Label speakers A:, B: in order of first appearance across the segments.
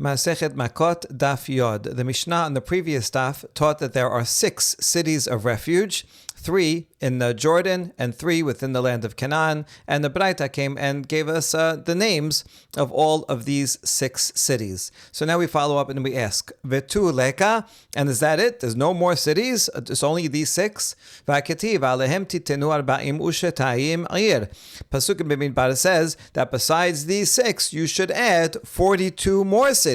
A: Masechet Makkot Daf Yod. The Mishnah on the previous daf taught that there are 6 cities of refuge, 3 in the Jordan and 3 within the land of Canaan. And the Braita came and gave us the names of all of these 6 cities. So now we follow up and we ask, Vetu leka, and is that it? There's no more cities? It's only these 6? V'aketiv alehem titenu arba'im ushetayim ayir. Pasuk in Bimidbar says that besides these 6, you should add 42 more cities.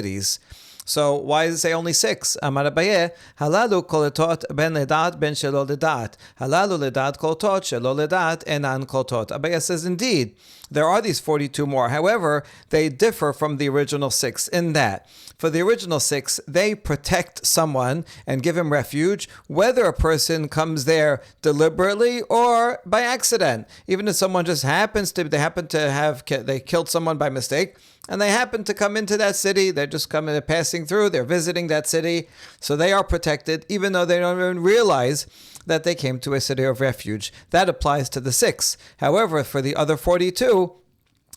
A: So why does it say only 6? Amar Abaye, halalu kolotot ben ledat ben shelo ledat. Halalu ledat kolotot shelo ledat enan kolotot. Abaye says, indeed, there are these 42 more. However, they differ from the original 6 in that for the original 6, they protect someone and give him refuge, whether a person comes there deliberately or by accident. Even if someone just they killed someone by mistake, and they happen to come into that city, they're passing through, they're visiting that city, so they are protected, even though they don't even realize that they came to a city of refuge. That applies to the 6. However, for the other 42,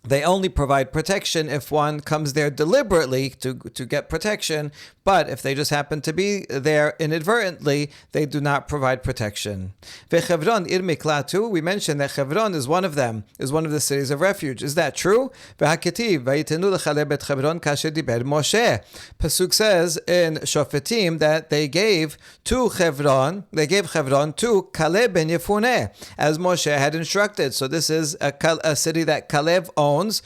A: they only provide protection if one comes there deliberately to get protection, but if they just happen to be there inadvertently, they do not provide protection. V'Chevron ir miklatu, we mentioned that Chevron is one of them, is one of the cities of refuge. Is that true? V'haketiv vayitenu l'chaleh bet Chevron kasher diber Moshe. Pasuk says in Shofetim that they gave Chevron to Kaleb ben Yefuneh, as Moshe had instructed. So this is a city that Kaleb owns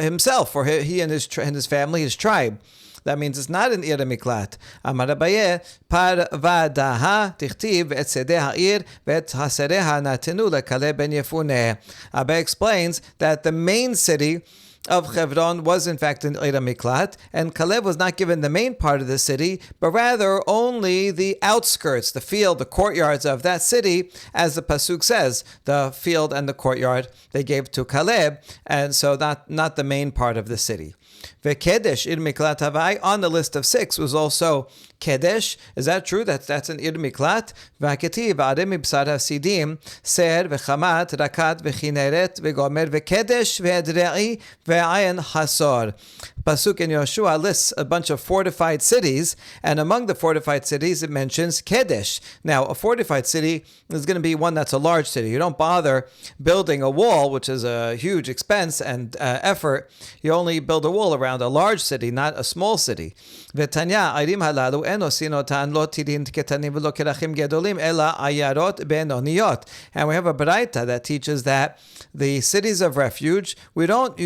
A: himself, or he and his family, his tribe. That means it's not an ir miklat. Amar Abaye, par vadaha tichtiv et sedeh ha'ir vet hasereha natenu leKaleb ben Yefuneh. Abaye explains that the main city of Chevron was in fact an ir miklat, and Kaleb was not given the main part of the city, but rather only the outskirts, the field, the courtyards of that city, as the pasuk says, the field and the courtyard they gave to Kaleb, and so not the main part of the city. Vekedesh ir miklat havai, on the list of 6 was also Kedesh. Is that true? That's an ir miklat. V'haketiv v'adem mibsar hasidim ser v'chamat rakat v'chineret v'gomer v'kedesh v'edrei v'ayin hasor. Pasuk in Yoshua lists a bunch of fortified cities, and among the fortified cities it mentions Kedesh. Now, a fortified city is going to be one that's a large city. You don't bother building a wall, which is a huge expense and effort. You only build a wall around a large city, not a small city. V'tanya ayrim halalu eno sinotan lo tidin ketanim v'lo kerachim gedolim ela ayarot benoniyot. And we have a Braita that teaches that the cities of refuge, we don't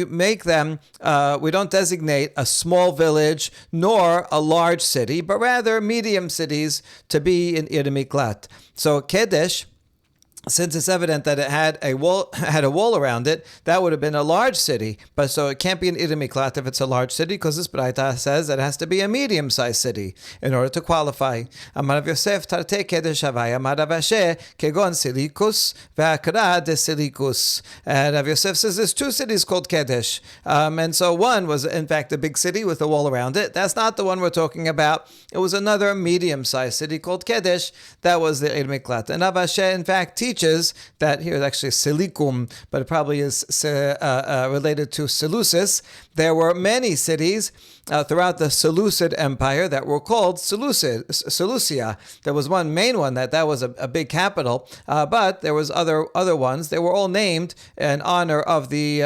A: designate a small village nor a large city, but rather medium cities to be in ir miklat. So Kedesh, since it's evident that it had a wall around it, that would have been a large city. But so it can't be an ir miklat if it's a large city, because this Braita says that it has to be a medium-sized city in order to qualify. Amar Rav Yosef tarte kedesh havai, amar Rav Asher kegon silikus ve'akra de silikus. And Rav Yosef says there's 2 cities called Kedesh, and so one was in fact a big city with a wall around it. That's not the one we're talking about. It was another medium-sized city called Kedesh. That was the ir miklat. And Rav Asher in fact teaches that here is actually Silikum, but it probably is related to Seleucus. There were many cities throughout the Seleucid Empire that were called Seleucia. There was one main one that was a big capital, but there was other ones. They were all named in honor of the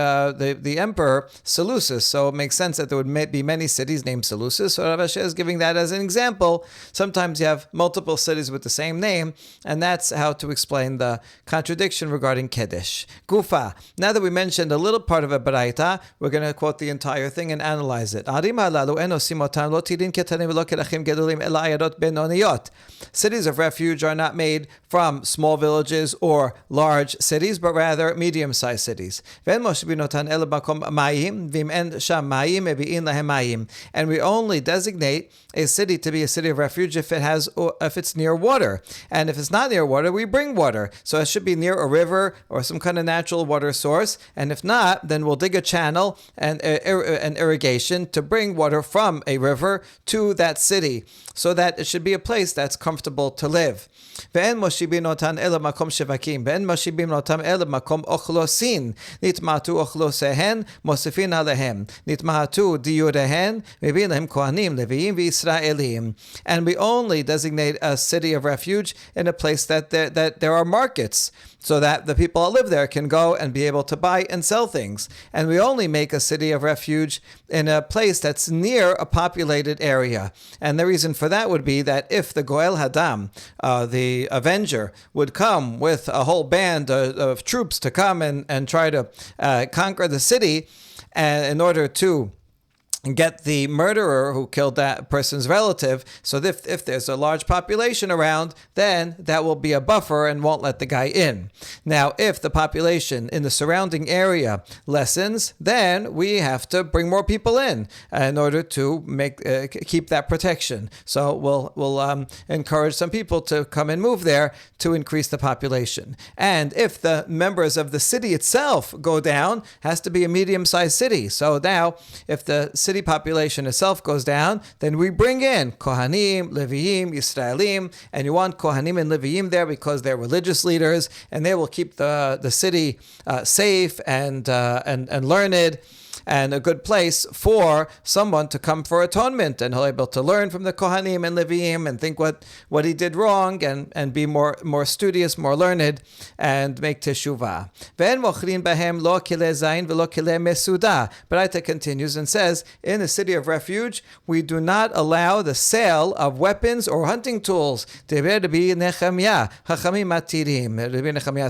A: emperor Seleucus. So it makes sense that there would be many cities named Seleucus. So Rav Asher is giving that as an example. Sometimes you have multiple cities with the same name, and that's how to explain the contradiction regarding Kedesh. Gufa. Now that we mentioned a little part of a Braita, we're going to quote the entire thing and analyze it. Cities of refuge are not made from small villages or large cities, but rather medium-sized cities. And we only designate a city to be a city of refuge if it's near water. And if it's not near water, we bring water. So it should be near a river or some kind of natural water source. And if not, then we'll dig a channel and irrigation to bring water from a river to that city, so that it should be a place that's comfortable to live. ואין מושיבין אותן אלא מקום שווקים, ואין מושיבין אותם אלא מקום אוכלוסין. נתמעטו אוכלוסיהן, מוסיפין עליהם. נתמעטו דיוריהן, מביאים להם כהנים, לוויים וישראלים. And we only designate a city of refuge in a place that there are markets, so that the people that live there can go and be able to buy and sell things. And we only make a city of refuge in a place that's near a populated area. And the reason for that would be that if the Goel Hadam, the avenger, would come with a whole band of troops to come and try to conquer the city in order to get the murderer who killed that person's relative. So if there's a large population around, then that will be a buffer and won't let the guy in. Now, if the population in the surrounding area lessens, then we have to bring more people in order to keep that protection. So we'll encourage some people to come and move there to increase the population. And if the members of the city itself go down, has to be a medium-sized city. So now, if the city population itself goes down, then we bring in Kohanim, Leviim, Yisraelim, and you want Kohanim and Leviim there because they're religious leaders, and they will keep the city safe and learned, and a good place for someone to come for atonement, and he'll be able to learn from the Kohanim and Leviim and think what he did wrong and be more studious, more learned, and make teshuvah. Baraita continues and says, in the city of refuge, we do not allow the sale of weapons or hunting tools. Rabbi Nechemiah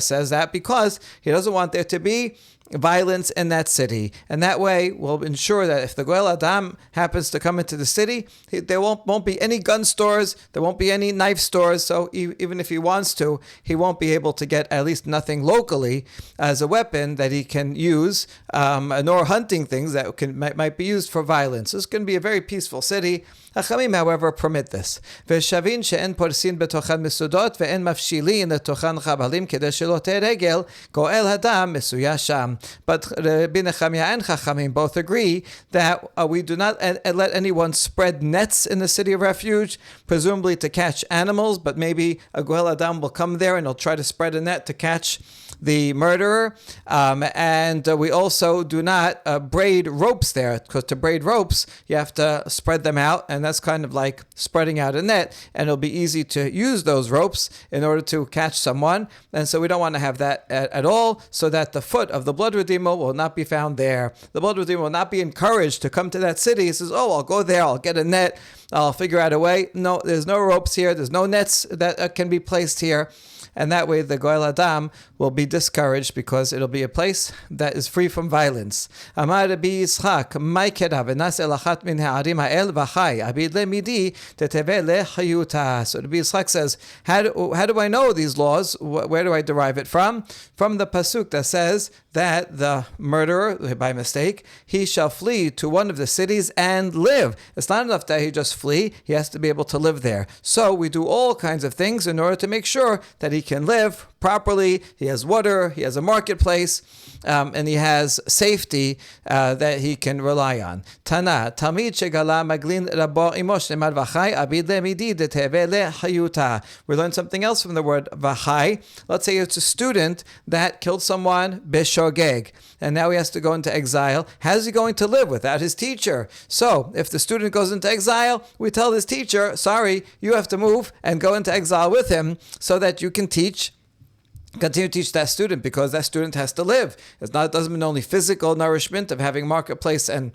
A: says that because he doesn't want there to be violence in that city, and that way will ensure that if the Goel Adam happens to come into the city, there won't be any gun stores, there won't be any knife stores, so even if he wants to, he won't be able to get at least nothing locally as a weapon that he can use, nor hunting things that might be used for violence. It's going to be a very peaceful city. Hachamim, however, permit this. Ve'shavin she'en porsin betochan mesudot ve'en mafshilin letochan chabalim kedei shelo teregel Goel Hadam mesuya sham. But Rabbi Nechemiah and Chachamim both agree that we do not let anyone spread nets in the city of refuge, presumably to catch animals, but maybe a Goel Adam will come there and he'll try to spread a net to catch the murderer. And we also do not braid ropes there, because to braid ropes, you have to spread them out, and that's kind of like spreading out a net, and it'll be easy to use those ropes in order to catch someone. And so we don't want to have that at all, so that the foot of the blood redeemer will not be found there. The blood redeemer will not be encouraged to come to that city. He says, I'll go there, I'll get a net, I'll figure out a way. No, there's no ropes here, there's no nets that can be placed here. And that way the Goel Adam will be discouraged, because it'll be a place that is free from violence. Amar Rabbi Yitzchak, Mai keda v'nas elachat min ha'arim ha'el v'chai abid le'midi teteve le'chayuta. So Rabbi Yitzchak says, how do I know these laws? Where do I derive it from? From the pasuk that says that the murderer, by mistake, he shall flee to one of the cities and live. It's not enough that he just flee, he has to be able to live there. So we do all kinds of things in order to make sure that he can live properly, he has water, he has a marketplace, and he has safety that he can rely on. Tana, Talmid shegala maglin rabo imosh lemad v'chai abid le'midi deteve le'chayuta. We learn something else from the word v'chai. Let's say it's a student that killed someone b'shogeg, and now he has to go into exile. How's he going to live without his teacher? So, if the student goes into exile, we tell his teacher, sorry, you have to move and go into exile with him so that you can continue to teach that student, because that student has to live. It doesn't mean only physical nourishment of having marketplace and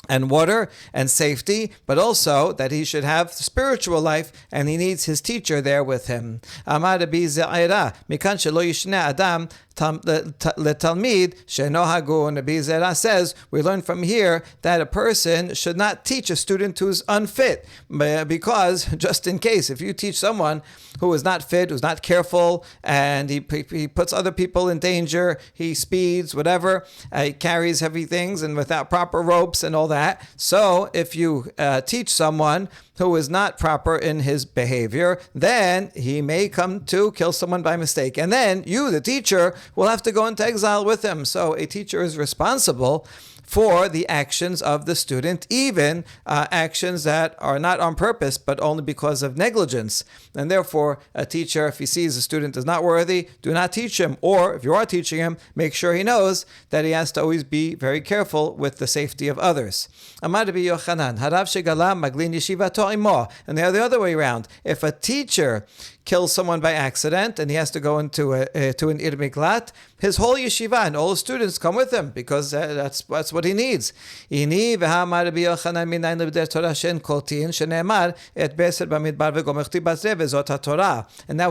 A: water and safety, but also that he should have spiritual life, and he needs his teacher there with him. Amar Rabbi Ze'ira, mikan shelo yishne adam letalmid she'eno hagun. Rabbi Ze'ira says, we learn from here that a person should not teach a student who's unfit, because just in case, if you teach someone who is not fit, who's not careful, and he puts other people in danger, he speeds, whatever, he carries heavy things and without proper ropes and all that. So if you teach someone who is not proper in his behavior, then he may come to kill someone by mistake. And then you, the teacher, will have to go into exile with him. So a teacher is responsible for the actions of the student, even actions that are not on purpose, but only because of negligence. And therefore, a teacher, if he sees a student is not worthy, do not teach him. Or if you are teaching him, make sure he knows that he has to always be very careful with the safety of others. Amar Rabbi Yochanan, harav shegala maglin yeshivato imo. And the other way around. If a teacher kills someone by accident and he has to go into an Ir Miklat, his whole yeshiva and all the students come with him because that's what he needs. And now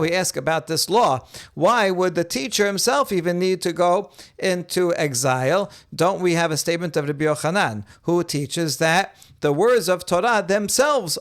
A: we ask about this law. Why would the teacher himself even need to go into exile? Don't we have a statement of Rabbi Yochanan who teaches that the words of Torah themselves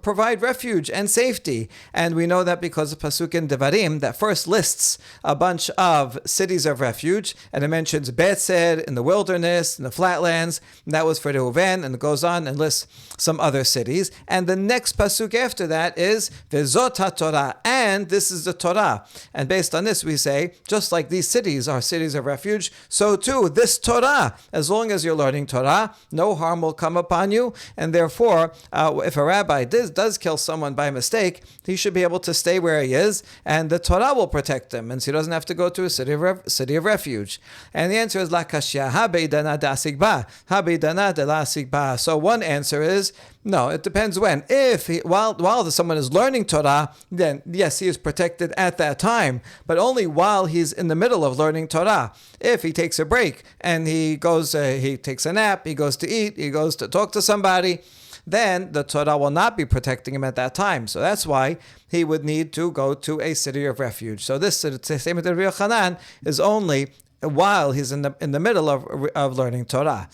A: provide refuge and safety. And we know that because of Pasuk in Devarim that first lists a bunch of cities of refuge, and it mentions Betzed in the wilderness, in the flatlands, and that was for Reuven, and it goes on and lists some other cities. And the next Pasuk after that is Vezot HaTorah, and this is the Torah. And based on this we say, just like these cities are cities of refuge, so too this Torah, as long as you're learning Torah, no harm will come upon you. And therefore, if a rabbi does kill someone by mistake, he should be able to stay where he is, and the Torah will protect him, and so he doesn't have to go to a city of refuge. And the answer is La Kashya, Ha-Beidana Da-Sigba, Ha-Beidana De-La-Sigba. So one answer is, no, it depends when. If while someone is learning Torah, then yes, he is protected at that time, but only while he's in the middle of learning Torah. If he takes a break and he takes a nap, he goes to eat, he goes to talk to somebody, then the Torah will not be protecting him at that time. So that's why he would need to go to a city of refuge. So this statement of Rabbi Yochanan is only while he's in the middle of learning Torah.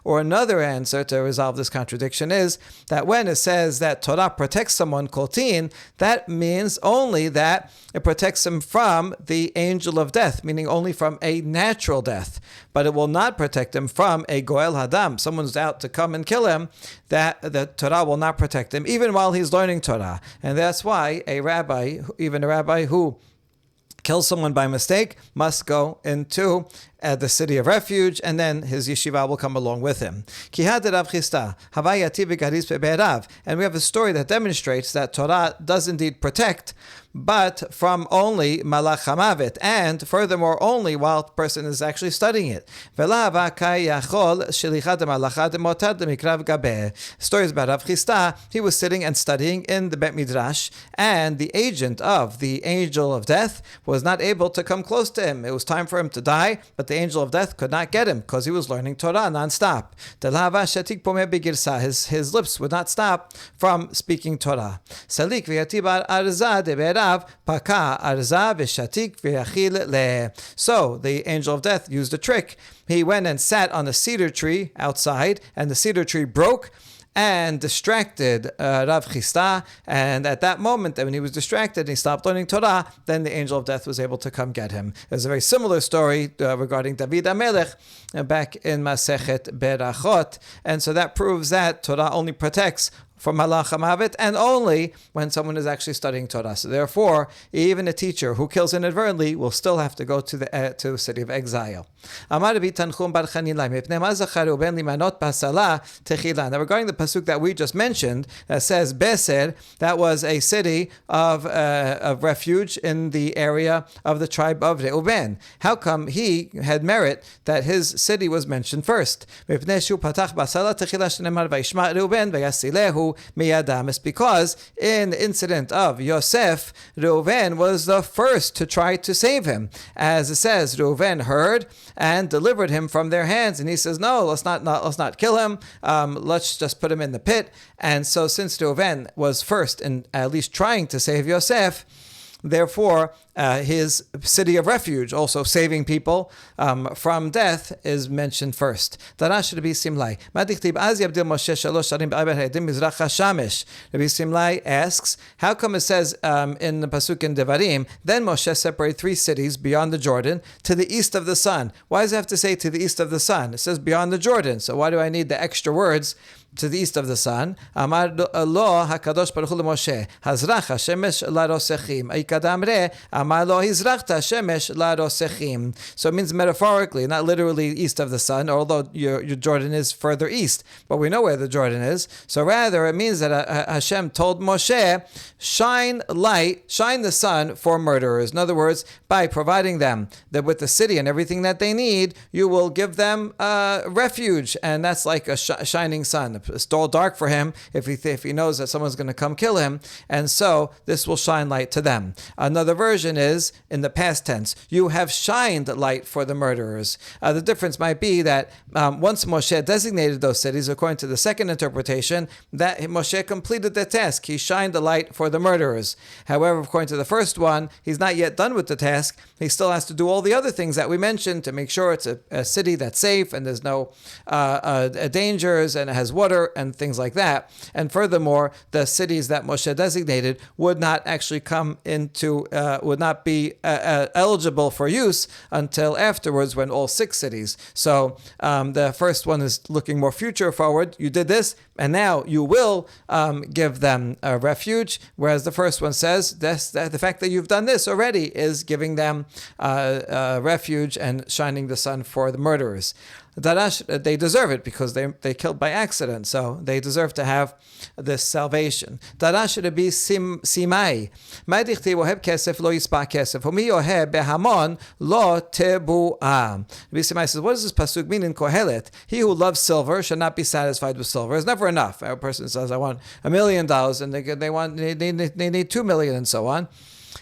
A: Or another answer to resolve this contradiction is that when it says that Torah protects someone koltin, that means only that it protects him from the angel of death, meaning only from a natural death. But it will not protect him from a goel hadam, someone's out to come and kill him, that the Torah will not protect him even while he's learning Torah. And that's why even a rabbi who kills someone by mistake must go into the city of refuge, and then his yeshiva will come along with him. And we have a story that demonstrates that Torah does indeed protect, but from only malach hamavet, and furthermore only while the person is actually studying it. Stories about Rav Chisda. He was sitting and studying in the Bet Midrash, and the agent of the angel of death was not able to come close to him. It was time for him to die, but the angel of death could not get him because he was learning Torah non-stop. His lips would not stop from speaking Torah. So the angel of death used a trick. He went and sat on a cedar tree outside, and the cedar tree broke and distracted Rav Chisda. And at that moment, when he was distracted and he stopped learning Torah, then the angel of death was able to come get him. There's a very similar story regarding David HaMelech back in Masechet Berachot. And so that proves that Torah only protects from malach hamavet, and only when someone is actually studying Torah. So therefore, even a teacher who kills inadvertently will still have to go to the city of exile. Now regarding the pasuk that we just mentioned, that says Beser, that was a city of refuge in the area of the tribe of Reuven. How come he had merit that his city was mentioned first? It's because in the incident of Yosef, Reuven was the first to try to save him. As it says, Reuven heard and delivered him from their hands, and he says, no, let's not kill him, let's just put him in the pit. And so since Reuven was first in at least trying to save Yosef, therefore, his city of refuge, also saving people from death, is mentioned first. Rabbi Simlai asks, how come it says in the pasuk in Devarim, then Moshe separated 3 cities beyond the Jordan to the east of the sun? Why does it have to say to the east of the sun? It says beyond the Jordan, so why do I need the extra words to the east of the sun? Amar lo hakadosh baruch hu leMoshe, hazrach hashemesh larosechim, ikadamre So it means metaphorically, not literally east of the sun, although your Jordan is further east, but we know where the Jordan is. So rather, it means that Hashem told Moshe, shine the sun for murderers. In other words, by providing them with the city and everything that they need, you will give them refuge, and that's like a shining sun. It's all dark for him if he knows that someone's going to come kill him, and so this will shine light to them. Another version is in the past tense. You have shined light for the murderers. The difference might be that once Moshe designated those cities, according to the second interpretation, that Moshe completed the task. He shined the light for the murderers. However, according to the first one, he's not yet done with the task. He still has to do all the other things that we mentioned to make sure it's a city that's safe and there's no dangers and it has water and things like that. And furthermore, the cities that Moshe designated would not actually would not be eligible for use until afterwards when all 6 cities. So the first one is looking more future forward. You did this, and now you will give them a refuge, whereas the first one says that the fact that you've done this already is giving them refuge and shining the sun for the murderers. Darash, they deserve it because they killed by accident, so they deserve to have this salvation. Darash Rabbi Simai, Ma'dichti woheb kesef lo yispa kesef, humi yoheb behamon lo tebu'ah. Rabbi Simai says, what does this pasuk mean in Kohelet? He who loves silver should not be satisfied with silver. It's never enough. A person says, I want $1 million, and they need 2 million, and so on.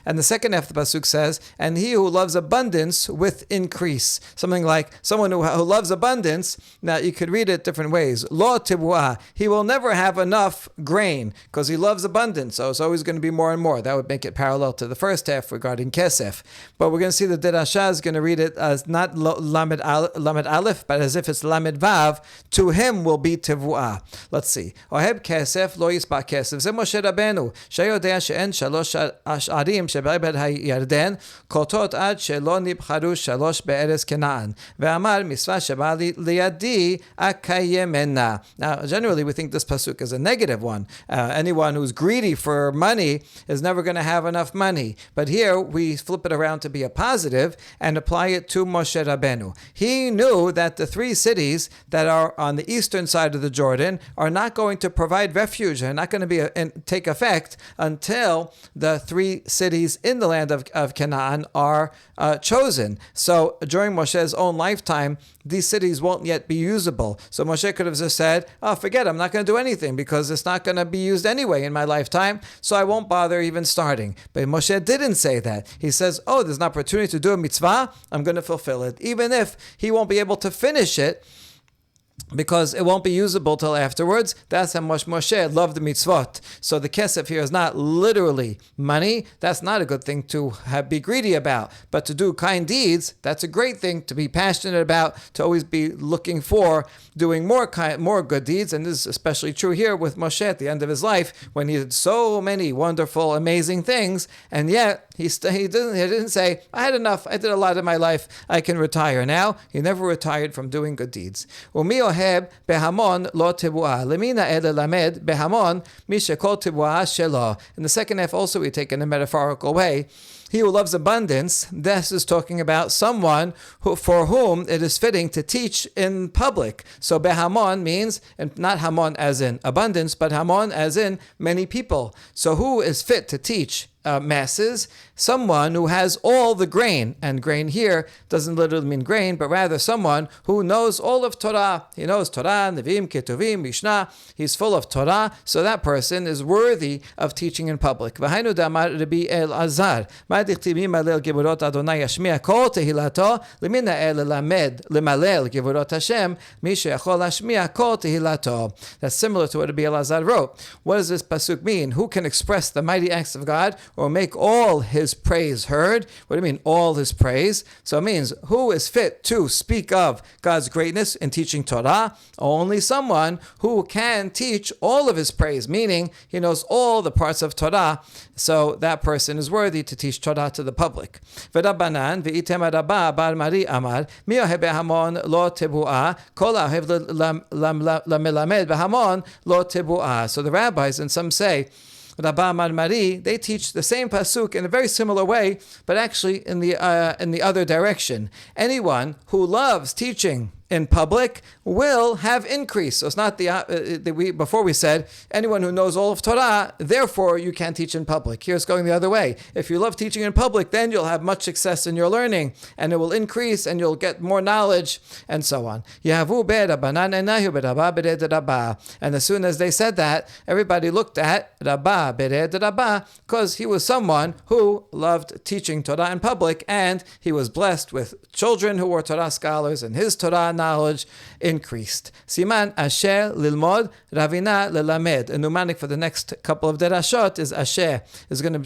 A: And the second half of the pasuk says, and he who loves abundance with increase. Something like someone who loves abundance. Now you could read it different ways. Lo tibuah. He will never have enough grain because he loves abundance. So it's always going to be more and more. That would make it parallel to the first half regarding kesef. But we're going to see the Derashah is going to read it as not lamed aleph, but as if it's lamed vav. To him will be tibuah. Let's see. Oheb kesef lo yispa kesef. Ze Moshe Rabbeinu. Sheyodea she'en shalosh ash'arim שבעבר הירדן, קוטות עד שלא נבחרו 3 בארץ כנען. ואמר, מצווה שבא לידי אקיימנה. Now, generally, we think this pasuk is a negative one. Anyone who's greedy for money is never going to have enough money. But here, we flip it around to be a positive and apply it to Moshe Rabbeinu. He knew that the 3 cities that are on the eastern side of the Jordan are not going to provide refuge. They're not going to take effect until the 3 cities in the land of Canaan are chosen. So during Moshe's own lifetime, these cities won't yet be usable. So Moshe could have just said, forget it, I'm not going to do anything because it's not going to be used anyway in my lifetime, so I won't bother even starting. But Moshe didn't say that. He says, there's an opportunity to do a mitzvah, I'm going to fulfill it. Even if he won't be able to finish it, because it won't be usable till afterwards. That's how much Moshe loved the mitzvot. So the kesef here is not literally money. That's not a good thing to be greedy about. But to do kind deeds, that's a great thing to be passionate about, to always be looking for doing more good deeds. And this is especially true here with Moshe at the end of his life, when he did so many wonderful, amazing things, and yet he didn't say, I had enough, I did a lot in my life, I can retire now. He never retired from doing good deeds. Behamon lo tebuah. Lemina ele lamed behamon mishekol tebuah shelo. In the second half also we take in a metaphorical way. He who loves abundance, this is talking about someone for whom it is fitting to teach in public. So behamon means, and not hamon as in abundance, but hamon as in many people. So who is fit to teach masses? Someone who has all the grain. And grain here doesn't literally mean grain, but rather someone who knows all of Torah. He knows Torah, Nevim, Ketuvim, Mishnah. He's full of Torah, so that person is worthy of teaching in public. V'hainu damar Rabbi Elazar. Ma'dichtivim malel gevurot Adonai yashmi'a kol tehilato, lemina el lamed lemalel gevurot Hashem, mi sheyachol hashmi'a kol tehilato. That's similar to what Rabbi Elazar wrote. What does this pasuk mean? Who can express the mighty acts of God or make all his praise heard? What do you mean, all his praise? So it means, who is fit to speak of God's greatness in teaching Torah? Only someone who can teach all of his praise, meaning he knows all the parts of Torah, so that person is worthy to teach Torah to the public. V'Rabbanan v'item Rabba bar Mari amar, mi ohev behamon lo tebuah, kol ohev lamelamed behamon lo tebuah. So the rabbis, and some say, Rabba Marmari, they teach the same pasuk in a very similar way, but actually in the other direction. Anyone who loves teaching in public will have increase. So it's not before we said anyone who knows all of Torah, therefore you can't teach in public. Here it's going the other way. If you love teaching in public, then you'll have much success in your learning, and it will increase, and you'll get more knowledge, and so on. And as soon as they said that, everybody looked at Rabba Bered Rabba, because he was someone who loved teaching Torah in public, and he was blessed with children who were Torah scholars, and his Torah knowledge increased. Siman Asher Lilmod Ravina Lelamed. A mnemonic for the next couple of derashot is Asher is going to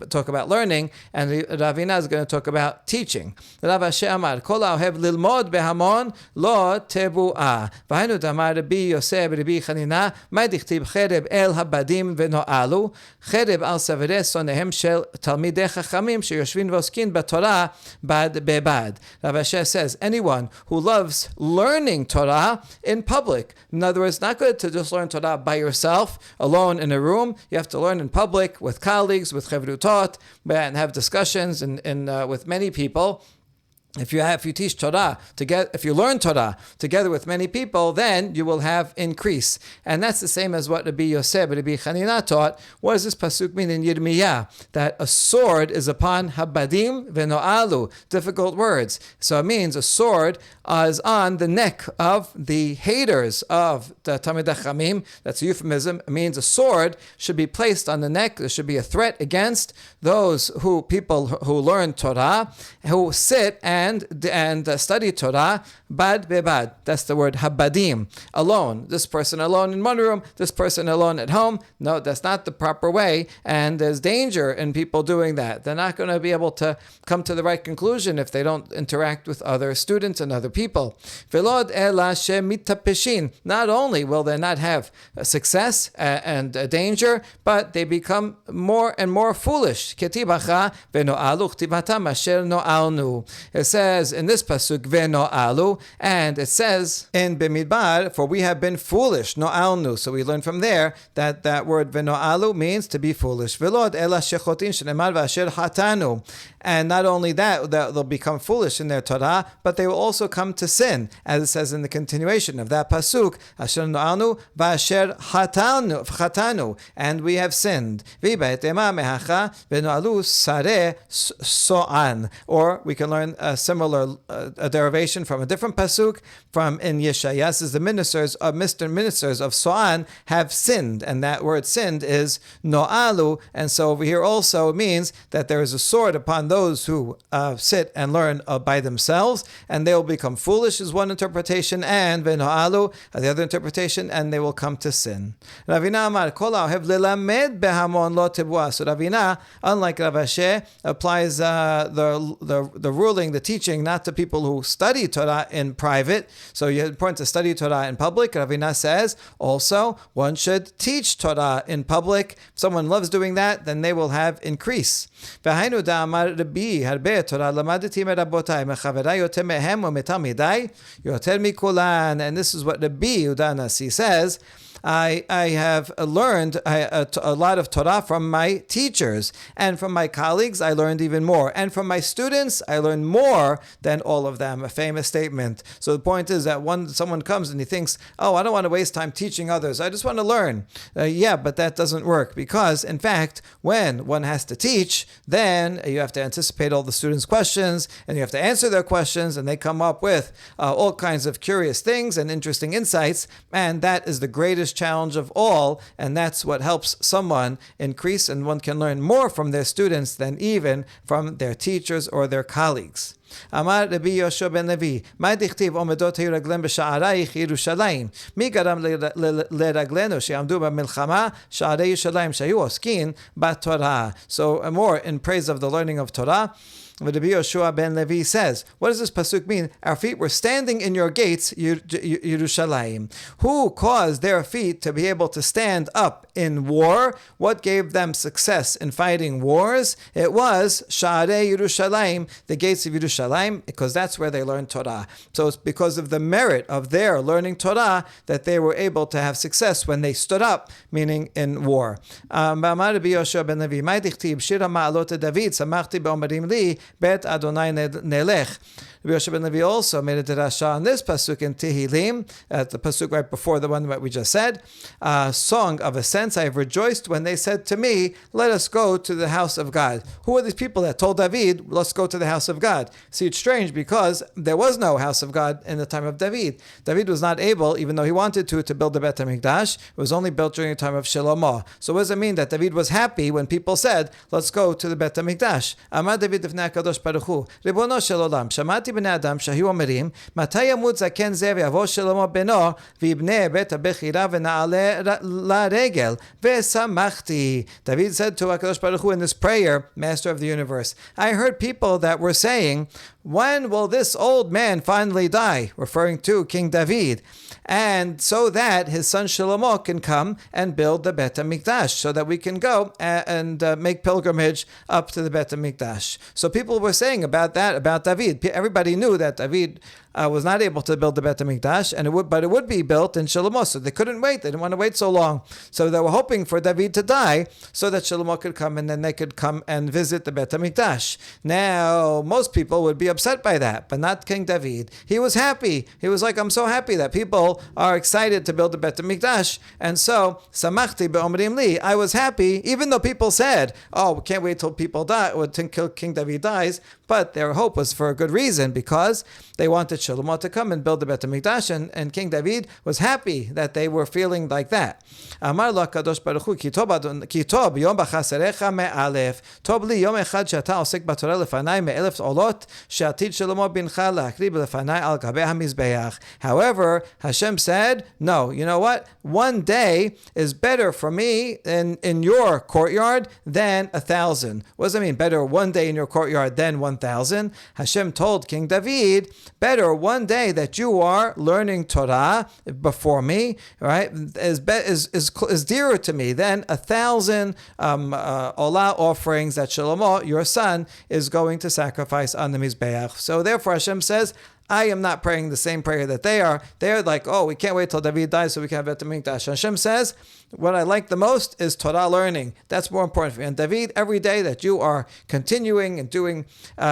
A: talk about learning, and Ravina is going to talk about teaching. Rav Asher Amar Kol Ohev Lilmod Behamon Lo Tebuah. V'hainu Damar Rabbi Yosef Rabbi Chanina Ma Dichtib Chereb El Habadim V'No'alu Chereb Al Savere Sonehem Shel Talmidei Chachamim Sheyoshvin Voskin B'Torah Bad Bebad. Rav Asher says anyone who loves learning Torah in public. In other words, not good to just learn Torah by yourself, alone in a room. You have to learn in public with colleagues, with chevrutot, and have discussions with many people. If you teach Torah if you learn Torah together with many people, then you will have increase. And that's the same as what Rabbi Yosef, Rabbi Chanina taught. What does this pasuk mean in Yirmiyah? That a sword is upon habadim v'no'alu, difficult words. So it means a sword is on the neck of the haters of the Talmidei Chachamim. That's a euphemism. It means a sword should be placed on the neck. There should be a threat against those people who learn Torah, who sit and study Torah, bad bebad. That's the word habadim, alone. This person alone in one room, this person alone at home. No, that's not the proper way, and there's danger in people doing that. They're not going to be able to come to the right conclusion if they don't interact with other students and other people. Not only will they not have success and danger, but they become more and more foolish. It says in this pasuk ve'no'alu, and it says in Bimidbar, for we have been foolish, no'alnu. So we learn from there that word ve'no'alu means to be foolish. V'lod ela shechotin shenemar v'asher hatanu. And not only that, they'll become foolish in their Torah, but they will also come to sin, as it says in the continuation of that pasuk, asher no'alnu v'asher hatanu, and we have sinned. V'ba'etema mehacha ve'no'alu sareh so'an. Or we can learn a similar derivation from a different pasuk from in Yeshaya. This is the ministers of So'an have sinned, and that word sinned is no'alu, and so over here also means that there is a sword upon those who sit and learn by themselves, and they will become foolish is one interpretation, and ve'no'alu the other interpretation, and they will come to sin. Ravina Amar Kol Ohev Lelamed Behamon Lo Tebuah. So Ravina, unlike Rav Asher, applies the ruling, the teaching, not to people who study Torah in private. So it's important to study Torah in public. Ravina says also one should teach Torah in public. If someone loves doing that, then they will have increase. And this is what Rabbi Yehuda Nasi says. I have learned a lot of Torah from my teachers, and from my colleagues I learned even more, and from my students I learned more than all of them. A famous statement. So the point is that someone comes and he thinks, oh, I don't want to waste time teaching others, I just want to learn. Yeah, but that doesn't work, because in fact when one has to teach, then you have to anticipate all the students' questions, and you have to answer their questions, and they come up with all kinds of curious things and interesting insights, and that is the greatest challenge of all, and that's what helps someone increase, and one can learn more from their students than even from their teachers or their colleagues. Amar Rabbi Yoshua ben Levi, Ma dichtiv omedot hayu raglen b'sha'arayich Yerushalayim, mi garam leraglenu she'amdu b'milchama sha'arei Yerushalayim shayu oskin b'Torah. So more in praise of the learning of Torah. Rabbi Yoshua ben Levi says, what does this pasuk mean? Our feet were standing in your gates, Yerushalayim. Who caused their feet to be able to stand up in war? What gave them success in fighting wars? It was Sha'arei Yerushalayim, the gates of Yerushalayim, because that's where they learned Torah. So it's because of the merit of their learning Torah that they were able to have success when they stood up, meaning in war. Rabbi Yoshua ben Levi, Mai dichtib shira ma'alot David, samachti be'omerim li, bet Adonai nelech. Rabbi Yoshua ben Levi also made a derasha on this pasuk in Tehillim, the pasuk right before the one that we just said. Song of ascents, I have rejoiced when they said to me, let us go to the house of God. Who are these people that told David, let's go to the house of God? See, it's strange because there was no house of God in the time of David. David was not able, even though he wanted to build the Bet HaMikdash. It was only built during the time of Shlomo. So what does it mean that David was happy when people said, let's go to the Bet HaMikdash? Amar David Lifnei HaKadosh Baruch Hu, Ribono shel olam, shamati bnei adam שהיו אומרים, מתי ימות זקן זה ויבוא שלמה בנו ויבנה בית הבחירה ונעלה לרגל ושמחתי. David said to HaKadosh Baruch Hu in this prayer, Master of the universe, I heard people that were saying, when will this old man finally die? Referring to King David. And so that his son Shlomo can come and build the Bet HaMikdash, so that we can go and make pilgrimage up to the Bet HaMikdash. So people were saying about that, about David. Everybody knew that David was not able to build the Bet HaMikdash, but it would be built in Shlomo. So they couldn't wait. They didn't want to wait so long. So they were hoping for David to die so that Shlomo could come and then they could come and visit the Bet HaMikdash. Now, most people would be upset by that, but not King David. He was happy. He was like, I'm so happy that people are excited to build the Bet HaMikdash. And so, Samachti be'omrim li, I was happy, even though people said, oh, we can't wait till people die, or till King David dies. But their hope was for a good reason, because they wanted Shlomo to come and build the Bet HaMikdash, and King David was happy that they were feeling like that. Amar lo HaKadosh Baruch Hu, ki tob yom b'chaserecha me'alef, tob li yom echad she'ata osek b'torah lefanai me'elef olot, she'atid Shlomo bincha la'akrib lefanai al gabei hamizbeach. However, Hashem said, no, you know what? One day is better for me in your courtyard than 1,000. What does that mean? Better one day in your courtyard than 1,000. Hashem told King David, better one day that you are learning Torah before me, right, is dearer to me than 1,000 olah offerings that Shlomo, your son, is going to sacrifice on the Mizbeach. So therefore Hashem says, I am not praying the same prayer that they are. They're like, oh, we can't wait till David dies so we can have Bet HaMikdash. Hashem says, what I like the most is Torah learning. That's more important for me. And David, every day that you are continuing and doing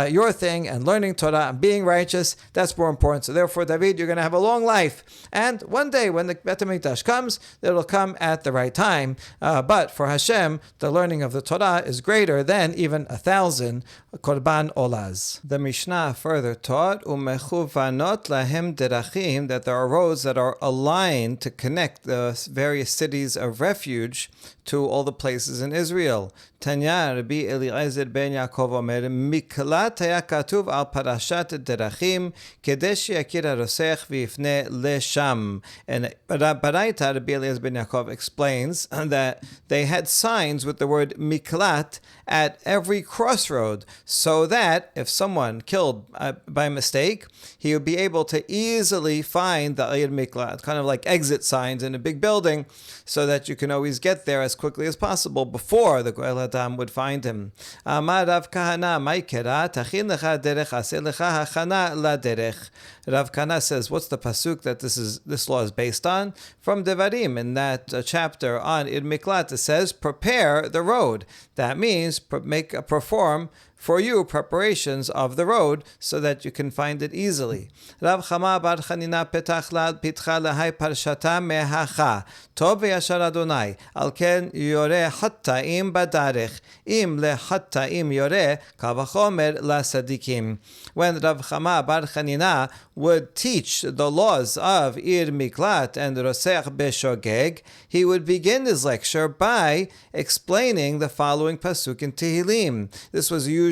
A: your thing and learning Torah and being righteous, that's more important. So therefore, David, you're going to have a long life. And one day when the Bet HaMikdash comes, it'll come at the right time. But for Hashem, the learning of the Torah is greater than even 1,000 Korban Olaz. The Mishnah further taught, Umechuvanot lahem derachim, that there are roads that are aligned to connect the various cities of refuge to all the places in Israel. Tanya Rabbi Eliezer ben Yaakov Omer, Miklat haya katuv al parashat derachim, kedesh yakir harosech v'yifne lesham. And Baraita, Rabbi Eliezer ben Yaakov explains that they had signs with the word Miklat at every crossroad, so that if someone killed by mistake, he would be able to easily find the Ayir Miklat, kind of like exit signs in a big building, so that you can always get there as quickly as possible before the Goel Adam would find him. Amar Rav Kahana, Maikera, Tachin lecha derech, aseh lecha hachana la derech. Rav Kahana says, what's the pasuk that this law is based on? From Devarim, in that chapter on Ir Miklat, it says, prepare the road. That means perform for you preparations of the road so that you can find it easily. Rav Chama bar Chanina pitcha lahai parshata mehacha tov v'yashar Adonai al ken yoreh hatta'im badarech im lehatta'im yoreh kavachomer lasadikim. When Rav Chama bar Chanina would teach the laws of Ir Miklat and Rosech Beshogeg, he would begin his lecture by explaining the following pasuk in Tehillim. This was usual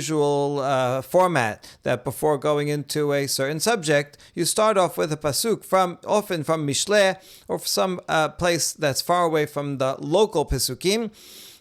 A: format, that before going into a certain subject, you start off with a pasuk often from Mishle or some place that's far away from the local pasukim,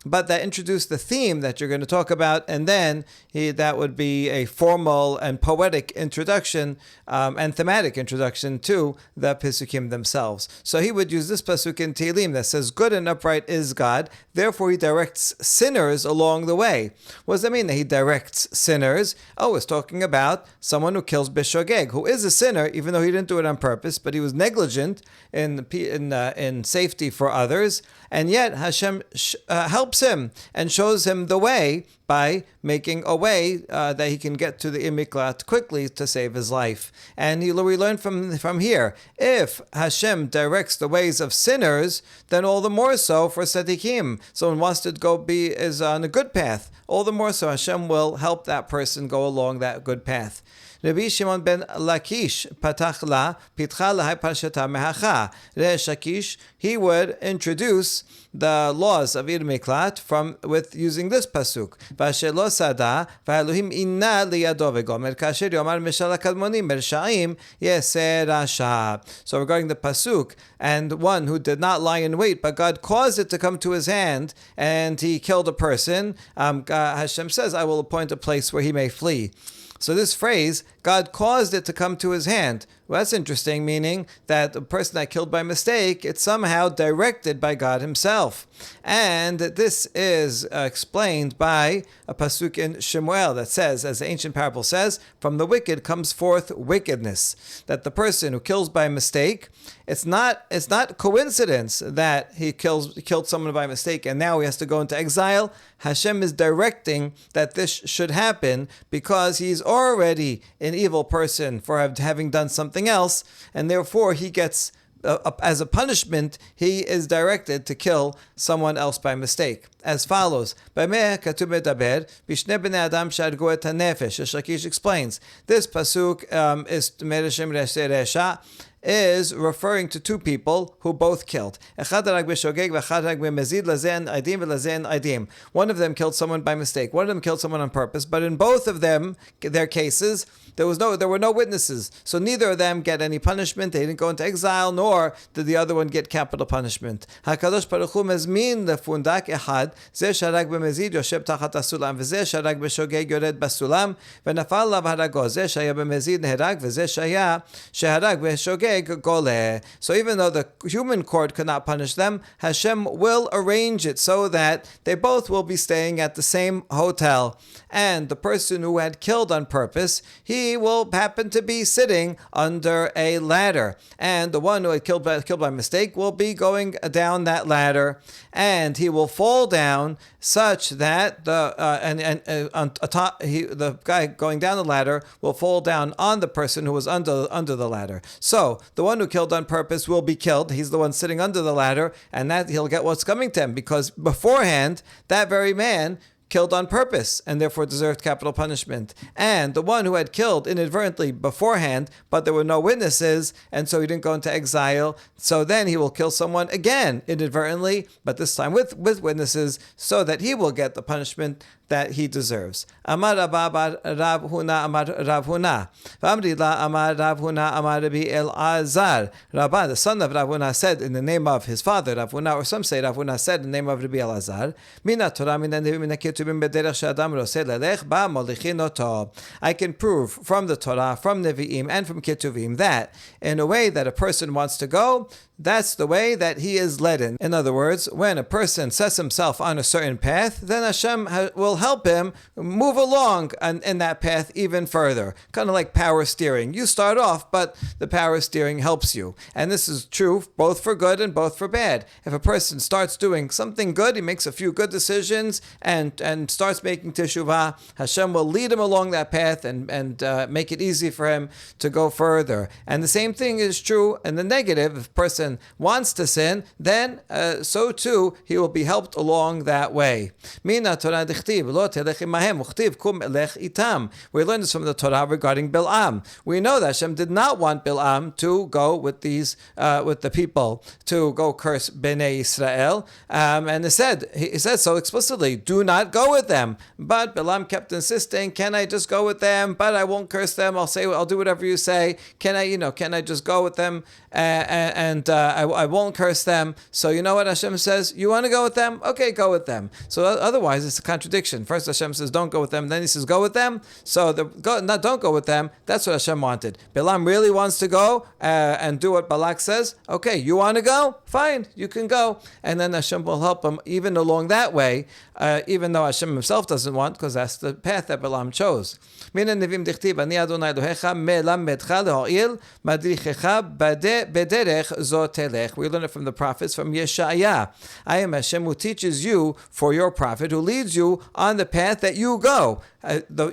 A: but that introduced the theme that you're going to talk about, and then that would be a formal and poetic introduction and thematic introduction to the Pesukim themselves. So he would use this Pasuk in Tehillim that says, good and upright is God, therefore he directs sinners along the way. What does that mean that he directs sinners? Oh, it's talking about someone who kills Bishogeg, who is a sinner, even though he didn't do it on purpose, but he was negligent in safety for others, and yet Hashem helps him and shows him the way by making a way that he can get to the Imiklat quickly to save his life. And we learn from here, if Hashem directs the ways of sinners, then all the more so for Tzaddikim. Someone wants to is on a good path, all the more so Hashem will help that person go along that good path. Rabbi Shimon ben Lakish patach la pitcha lahai parshata mehacha. Reish Lakish, he would introduce the laws of Ir Miklat with using this pasuk. V'asher lo sada v'Elohim inna liyado v'gomer kasher yomar mishal hakadmonim mersha'im yeser rasha. So regarding the pasuk, and one who did not lie in wait, but God caused it to come to his hand, and he killed a person, Hashem says, I will appoint a place where he may flee. So this phrase, God caused it to come to his hand. Well, that's interesting, meaning that the person that killed by mistake, it's somehow directed by God himself. And this is explained by a pasuk in Shemuel that says, as the ancient parable says, from the wicked comes forth wickedness. That the person who kills by mistake, it's not coincidence that he killed someone by mistake and now he has to go into exile. Hashem is directing that this should happen because he's already an evil person for having done something else, and therefore he gets, as a punishment, he is directed to kill someone else by mistake. As follows, Lakish explains, this pasuk is referring to two people who both killed. One of them killed someone by mistake. One of them killed someone on purpose. But in both of their cases, there were no witnesses. So neither of them get any punishment. They didn't go into exile, nor did the other one get capital punishment. HaKadosh Baruch Hu mezmin lefundak echad, zeh sharag b'mezid yoshev tachat hasulam, v'zeh sharag b'shogeg yored basulam, v'nafal lav harago, zeh shaya b'mezid neherag, v'zeh shaya sheharag b'shogeg. So even though the human court could not punish them, Hashem will arrange it so that they both will be staying at the same hotel. And the person who had killed on purpose, he will happen to be sitting under a ladder. And the one who had killed by mistake will be going down that ladder. And he will fall down such that the guy going down the ladder will fall down on the person who was under the ladder. So the one who killed on purpose will be killed. He's the one sitting under the ladder, and that he'll get what's coming to him, because beforehand that very man killed on purpose and therefore deserved capital punishment. And the one who had killed inadvertently beforehand, but there were no witnesses, and so he didn't go into exile, so then he will kill someone again inadvertently, but this time with witnesses, so that he will get the punishment that he deserves. Amar Rabba Rav Huna Amar Rav Huna. V'amri Amar Rav Huna Amar Rabbi Elazar. Rabba, the son of Rav Huna, said in the name of his father Rav Huna, or some say Rav Huna said in the name of Rabbi Elazar, Mina Torah mina nevim mina ketubim b'derech she'adam roseh lelech ba molichin oto. I can prove from the Torah, from Nevi'im, and from Ketuvim that in a way that a person wants to go, that's the way that he is led in. In other words, when a person sets himself on a certain path, then Hashem will help him move along in that path even further. Kind of like power steering. You start off, but the power steering helps you. And this is true both for good and both for bad. If a person starts doing something good, he makes a few good decisions and starts making teshuvah, Hashem will lead him along that path and make it easy for him to go further. And the same thing is true in the negative. If a person wants to sin, then so too he will be helped along that way. We learn this from the Torah regarding Bil'am. We know that Hashem did not want Bil'am to go with the people, to go curse Bnei Israel, and he said so explicitly, do not go with them. But Bil'am kept insisting, can I just go with them? But I won't curse them. I'll do whatever you say. Can I just go with them and I won't curse them. So you know what Hashem says? You want to go with them? Okay, go with them. So otherwise, it's a contradiction. First Hashem says, don't go with them. Then he says, go with them. So don't go with them. That's what Hashem wanted. Bilam really wants to go and do what Balak says. Okay, you want to go? Fine, you can go. And then Hashem will help him even along that way, even though Hashem himself doesn't want, because that's the path that Balaam chose. We learn it from the prophets, from Yeshaya. I am Hashem who teaches you for your prophet, who leads you on the path that you go.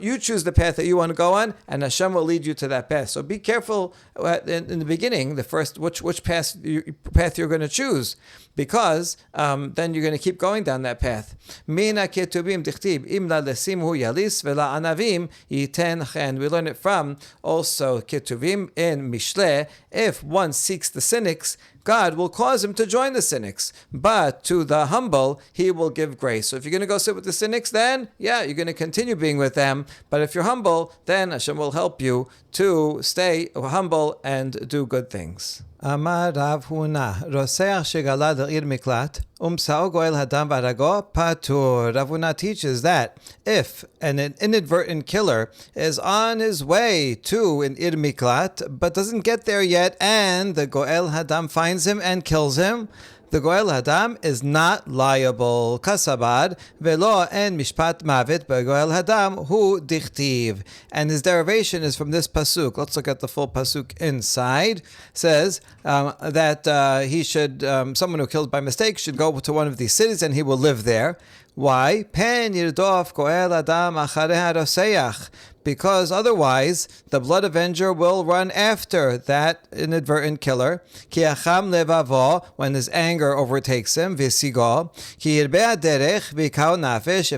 A: You choose the path that you want to go on, and Hashem will lead you to that path. So be careful in the beginning, the first which path you're going to choose, because then you're going to keep going down that path. Mina ketubim dichtib imla lesimhu yalis vela anavim yiten chen. We learn it from also ketuvim in Mishle. If one seeks the cynics, God will cause him to join the cynics, but to the humble, he will give grace. So if you're going to go sit with the cynics, then you're going to continue being with them. But if you're humble, then Hashem will help you to stay humble and do good things. Amar Rav Huna, Roseach shegala d'ir miklat, umsao goel hadam v'arago patur. Rav Huna teaches that if an inadvertent killer is on his way to an ir miklat, but doesn't get there yet, and the goel hadam finds him and kills him, the goel hadam is not liable. Kasabad velo en mishpat mavet begoel hadam hu dichtiv. And his derivation is from this pasuk. Let's look at the full pasuk inside. It says that he should, someone who killed by mistake should go to one of these cities and he will live there. Why? Pen yirdof goel adam acharei haroseach. Because otherwise, the blood avenger will run after that inadvertent killer. Ki acham levavo, when his anger overtakes him, v'sigo. Ki yirbeh derech v'ikau nafesh,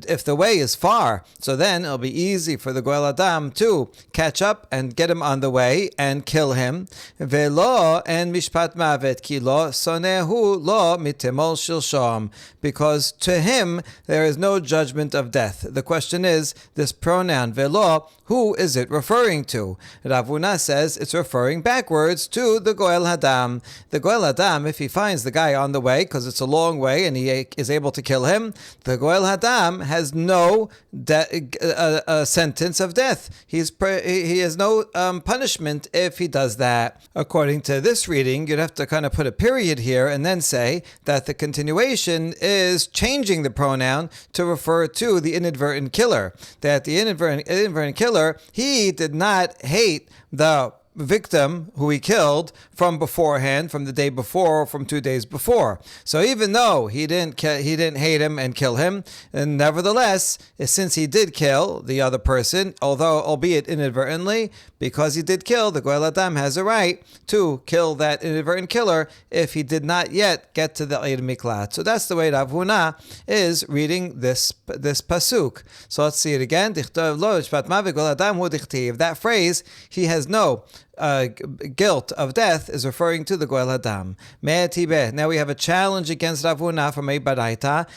A: if the way is far, so then it'll be easy for the goel adam to catch up and get him on the way and kill him. Ve'lo en mishpat mavet, ki lo sonehu lo mitemol shilshom. Because to him there is no judgment of death. The question is, this pronoun velo, who is it referring to? Rav Huna says it's referring backwards to the goel hadam. The goel hadam, if he finds the guy on the way, because it's a long way and he is able to kill him, the goel hadam has no sentence of death. He has no punishment if he does that. According to this reading, you'd have to kind of put a period here and then say that the continuation is changing the pronoun to refer to the inadvertent killer. That the inadvertent killer, he did not hate the victim who he killed from beforehand, from the day before, or from 2 days before. So even though he didn't hate him and kill him, and nevertheless, since he did kill the other person, although albeit inadvertently, because he did kill, the goel adam has a right to kill that inadvertent killer if he did not yet get to the ir miklat. So that's the way Rav Huna is reading this pasuk. So let's see it again. That phrase, he has no guilt of death, is referring to the goel hadam. Now we have a challenge against Rav Huna from a baraita.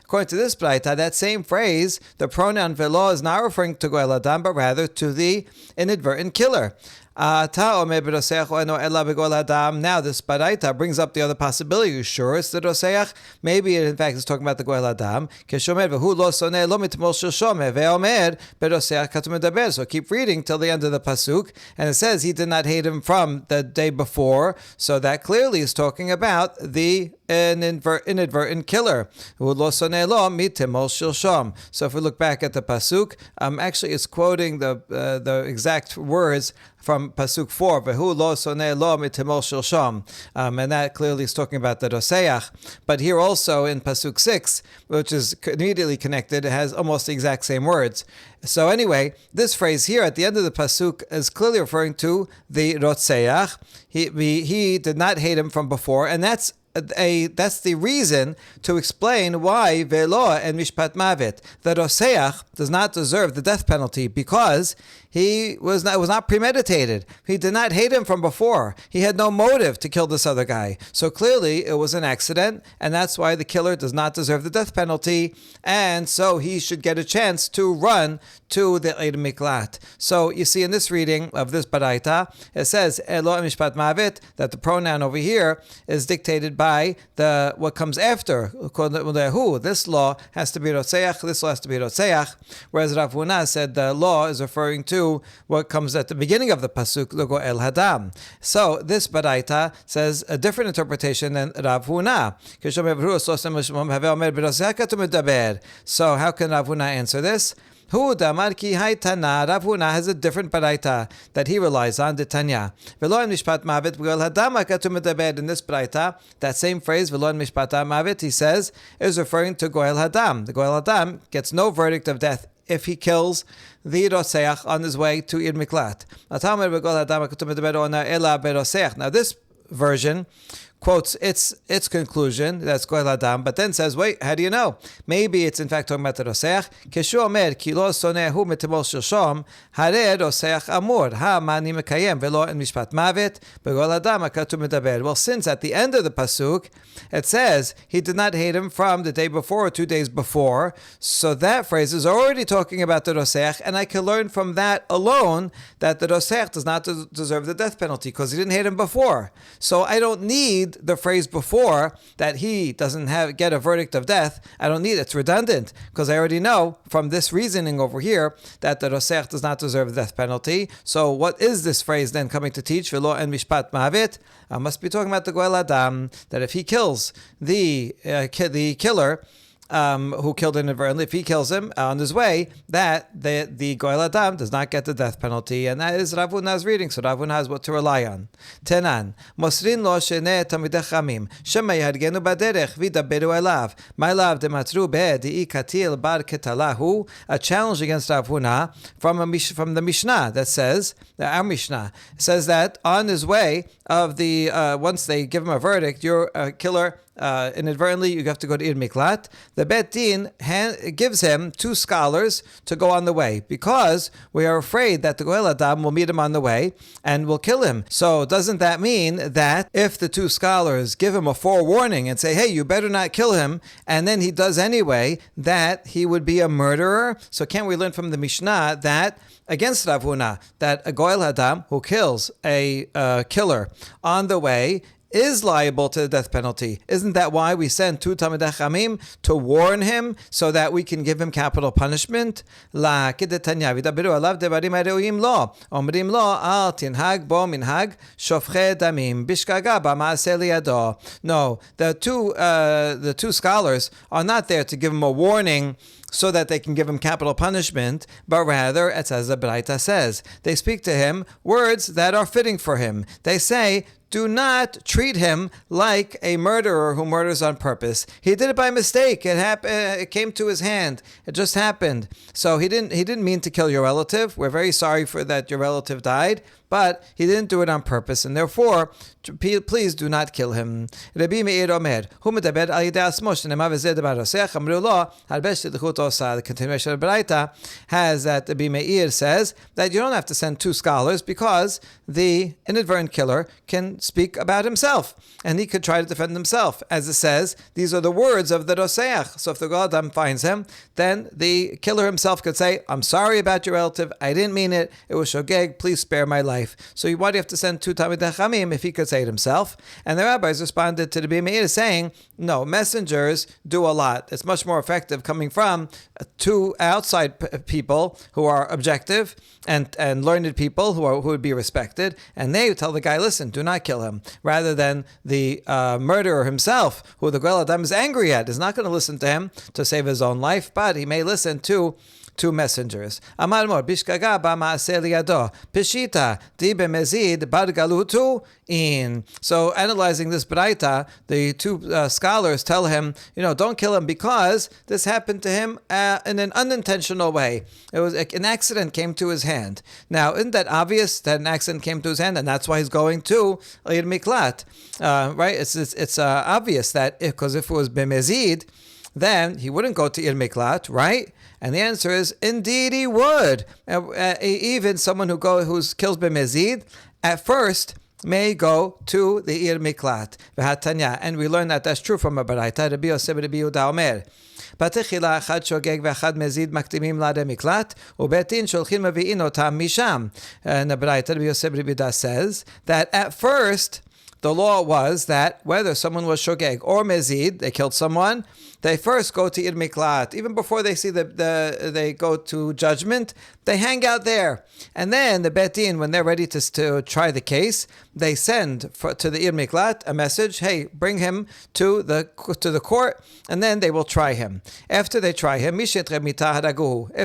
A: According to this baraita, that same phrase, the pronoun velo, is not referring to goel hadam, but rather to the inadvertent killer. Now this baraita brings up the other possibility. You sure it's the roseach? Maybe it in fact is talking about the goel adam. So keep reading till the end of the pasuk, and it says he did not hate him from the day before. So that clearly is talking about the inadvertent killer. So if we look back at the pasuk, actually it's quoting the exact words from pasuk 4, Vehu lo soneh lo mitemol shilshom, and that clearly is talking about the roseach. But here also in pasuk 6, which is immediately connected, it has almost the exact same words. So anyway, this phrase here at the end of the pasuk is clearly referring to the roseach. He did not hate him from before, and that's that's the reason to explain why velo and mishpat mavet, the roseach does not deserve the death penalty, because he was not premeditated. He did not hate him from before. He had no motive to kill this other guy. So clearly it was an accident, and that's why the killer does not deserve the death penalty, and so he should get a chance to run to the Eid Miklat. So you see in this reading of this Baraita, it says Elo Mishpat Mavet, that the pronoun over here is dictated by what comes after. This law has to be Rotseach, this law has to be Rotseach, whereas Rav Huna said the law is referring to what comes at the beginning of the pasuk, Logo El Hadam. So this Baraita says a different interpretation than Rav Huna. So how can Rav Huna answer this? Rav Huna has a different baraita that he relies on, the Tanya. In this baraita, that same phrase, V'lo en mishpat mavet, he says, is referring to Goel Hadam. The Goel Hadam gets no verdict of death if he kills the Roseach on his way to Ir Miklat. Now this version quotes its conclusion, that's Goel Adam, but then says, wait, how do you know? Maybe it's in fact talking about the Roseach. Keshu omer, ki lo sonehu mitimol shilshom, hare Roseach amur, ha mani mekayem, velo en mishpat mavet, beGoel Adam hakatu medaber. Well, since at the end of the pasuk, it says, he did not hate him from the day before or 2 days before, so that phrase is already talking about the Roseach, and I can learn from that alone that the Roseach does not deserve the death penalty, because he didn't hate him before. So I don't need the phrase before that he doesn't get a verdict of death. I don't need it. It's redundant, because I already know from this reasoning over here that the Roseach does not deserve the death penalty. So what is this phrase then coming to teach? Velo en mishpat mavet. I must be talking about the Goel Adam, that if he kills the killer, who killed inadvertently, if he kills him on his way, that the Goel Adam does not get the death penalty, and that is Rav Huna's reading. So Rav Huna has what to rely on. Tenan Mosrin lo shene tamidei chamim shema yhargenu baderech vidaberu elav ma'elav dematru be di katil bar ketalahu. A challenge against Rav Huna from the Mishnah that says, our Mishnah says that on his way of the once they give him a verdict, you're a killer. Inadvertently, you have to go to Ir Miklat. The Bet Din gives him 2 scholars to go on the way, because we are afraid that the Goel Adam will meet him on the way and will kill him. So doesn't that mean that if the 2 scholars give him a forewarning and say, hey, you better not kill him, and then he does anyway, that he would be a murderer? So can't we learn from the Mishnah that against Rav Huna, that a Goel Adam who kills a killer on the way is liable to the death penalty? Isn't that why we send 2 Talmidei Chamim to warn him so that we can give him capital punishment? La kidetanya vidaberu alav devarim hareuyim lo omrim lo al tinhag bo minhag shofchei damim bishkaga b'maaseh liyado. No, the two scholars are not there to give him a warning so that they can give him capital punishment, but rather, it's as the Baraita says, they speak to him words that are fitting for him. They say, do not treat him like a murderer who murders on purpose. He did it by mistake. It came to his hand. It just happened. So he didn't mean to kill your relative. We're very sorry for that your relative died, but he didn't do it on purpose, and therefore, please do not kill him. Rabbi Meir Omer, hu medaber al yidei asmo shenema v'zeh debar roseach amru lo harbesh tidchut osa. The continuation of Baraita has that Rabbi Meir says that you don't have to send 2 scholars, because the inadvertent killer can speak about himself, and he could try to defend himself. As it says, these are the words of the roseach. So if the Goel Adam finds him, then the killer himself could say, I'm sorry about your relative, I didn't mean it, it was shogeg, please spare my life. So why do you have to send 2 Talmidei Chamim if he could say it himself? And the rabbis responded to the Rabbi Meir saying, no, messengers do a lot. It's much more effective coming from 2 outside people who are objective and learned people who would be respected, and they tell the guy, listen, do not kill him, rather than the murderer himself, who the Goel Adam is angry at, is not going to listen to him to save his own life, but he may listen to two messengers. Amar Mor, Bishkaga ba ma'aseh liyado, Pishita, di b'mezid bar galutu in. So analyzing this Braita, the two scholars tell him, don't kill him because this happened to him in an unintentional way. It was an accident came to his hand. Now, isn't that obvious that an accident came to his hand and that's why he's going to Ir Miklat? Right? It's obvious that if it was b'mezid, then he wouldn't go to Ir Miklat, right? And the answer is, indeed he would. Even someone who kills b'mezid, at first, may go to the Ir Miklat. And we learn that that's true from a Baraita. Rabbi Yosef Rabbi Yehuda Omer. בתחילה אחד שוגג ואחד מזיד מקדימים לערי מקלט, ובית דין שולחים מביאים אותם משם. And the Baraita, Rabbi Yosef Rabbi Yehuda says that at first, the law was that whether someone was shogeg or mezid, they killed someone, they first go to Ir Miklat. Even before they see they go to judgment, they hang out there. And then the Bet Din, when they're ready to try the case, they send to the Ir Miklat a message, hey, bring him to the court, and then they will try him. After they try him, if